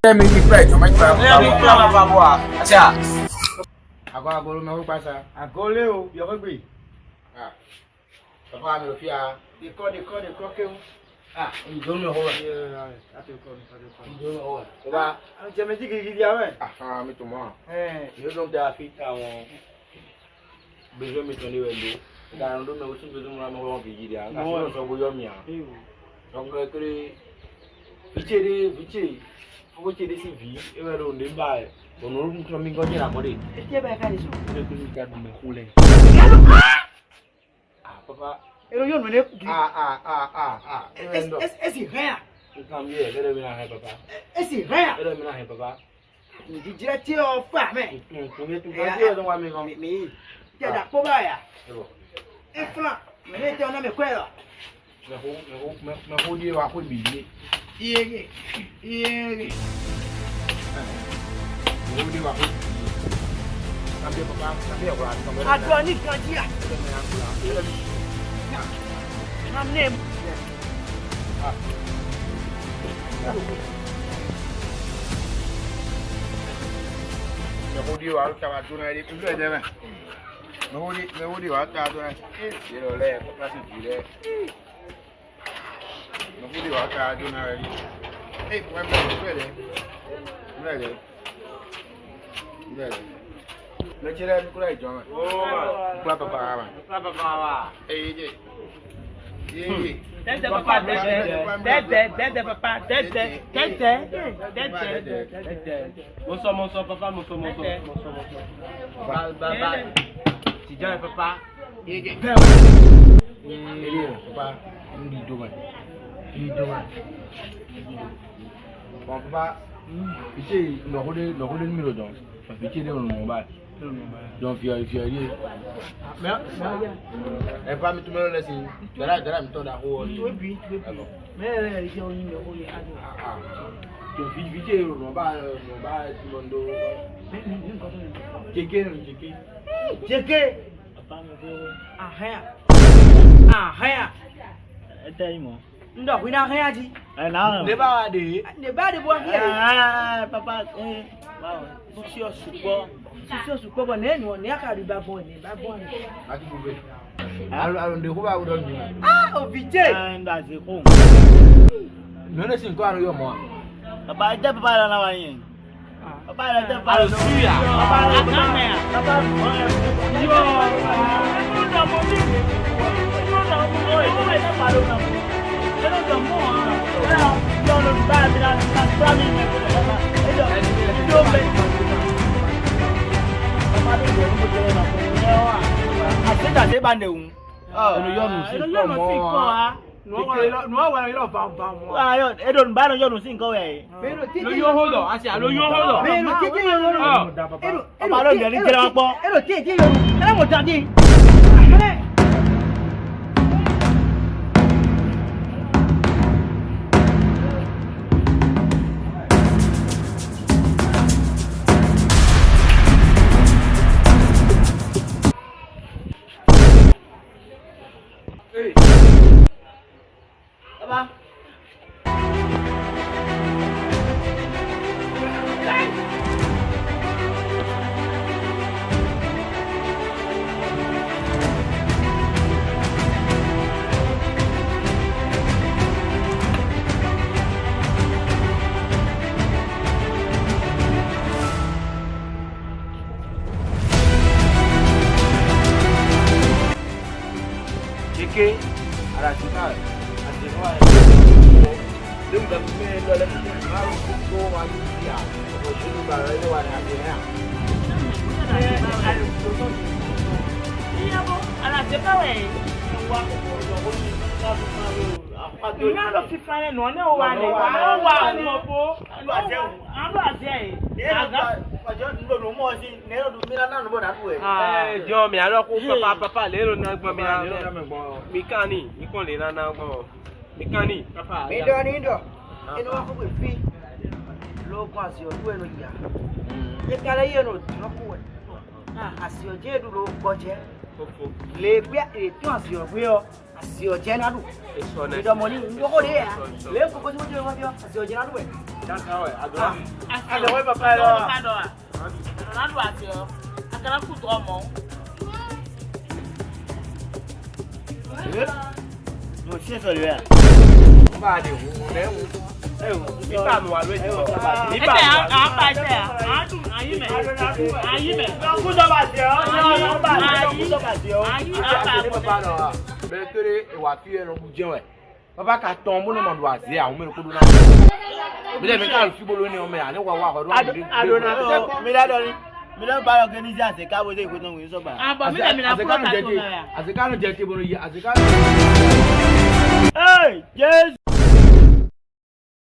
mi ni fry jo ma gba Agora agora me ho pasa agora o yo ko gbe. papa mi lo fi a De ko ke o. ijo mi ho wa Ate ko ni. ijo mi ho wa baba Je me ti gidi ya we. mi to mo Yo don da fi àwọn bezo mi to ni we lo da ndo me o tun bezo mo ra mo won fi gidi a ka so bo yo mi a donc kere viche owó tí èdè sì bí ewé ló ń dé báyìí ònà orúkún tó mi gbọ́ jẹ́ àmọ́dé. Ẹ bá ka ni so. ilé tó ní gàdùn mi kú lẹ̀. Papa. Ero yo no le. Esi rea. Nǹkan mi ẹ̀ lẹ́dọ̀ mi náà hẹ́ papa. Esi rea. lẹ́dọ̀ mi náà hẹ́ papa. Ni jira ti o fa me. Kò ní tún kan tí ẹ̀ tó wá mi kan. Mi. Je da po ba ya. Ẹ bọ̀. E flan. Me le te ona me kwe lo. Me kó dé wa kó bìí. Iye. Owó dé wa kó bìí. Sábẹ́ papa sábẹ́ ọ̀rọ̀ àti ọmọ ẹ̀rọ. Ado ni kan ji a. Mam name. Me kó dé wa ká wa dúró ẹ̀ kúlú ẹ̀ dẹ́mẹ̀. Me kó dé wa ká dúró ẹ̀. Yẹ́rọ lẹ́ papa sì jù rẹ̀. Me kó dé wa ká dúró ẹ̀ rí. Wọ́n bẹ̀rẹ̀. Le tire kura ijo ma. Kura papa wa. Je. Tete papa tete papa tete. Moso papa moso. Baba. Tijan papa. Papa ndi doma. Bon papa, ici no hode mi lo don. Ici le on mo ba. Donc fier. E pa mi tu me lo lesin. Dara mi to da ho. Mais je on ni o ye ado. To fiche mo ba ti mondo. Jeke. Ahaya. Ete imo. Ndo ku na ahaya ji. Na. Ne ba de. Ne ba de bo here. Papa wow. Sushi osupo bo ne ni won ni aka ri ba bo ni. Ati bube. Alo de ko ba wo don ni. Ovije. Nda se ko. No ne sin ko aro yo mo. Papa ite papa la na wa yin. Papa la te Alo suya. Papa akamea. Papa yo. No mo ni. No mo ni pa lo na. Pero no mo. Yo no ba mi na mi me ko papa. Yo be. Papa do yo mo jere na ko. Aseta se ba ne un. Eno yo nu si ko mo. No wa lo ba mo. Ayo, edo ba no yo nu si nko we. Lo yo hodo, asi lo yo hodo. Me lo tete yo lo. Papa lo yo ni jere wa po. Ero tete yo. Ela mo tadi. Papa. Jeke ara sika. Dem da me lo le ma ko wa ni ya. Ko shuru ba re wa na ni ya. Ala se pa we. Wa ko lo ni ka bu ma lo. Apado ni lo fi fa no ne o wa ni. Wa ni opo. Alo ase. Aga Ojo ndo no mo si ne ro du mi na no bo da ku e. Jo mi aro ku papa le ro na gbon mi na. Mi kan ni, mi kon le na gbon. Mi kan ni, papa. Mi do ni do. Eno wa ko fi. Lo ko asi o du eno ya. E kale ye no no ku we. Asi o je du lo gboje. Le gbe e tun asi o gbe o. asi o je na du Eso ne. do money ndo ko de ya le ko ko mo je ma bi asi o je na du e Ado we papa lo. Na do ati o. Akara ku to mo. no se so le ya ba de hu ne hu Mi pa mi wa lo ji. Mi Ete pa mi a wa. a pa ite a. A dun ayi me. Ayi me. ku so ba ti o no ba ku so ba ti o Ayi a a se pa papa no be kere e wa fi eno bu jeun e papa ka ton mo no mo do azie a o me ko do na mi le mi ka fi bolo ni o me ani wa ko do adona mi da do ni mi lo ba organize ase ka bo de ko no wi so ba Ah, but me na pro ta to na ya. azeka no je ke bolo yi azeka hey yes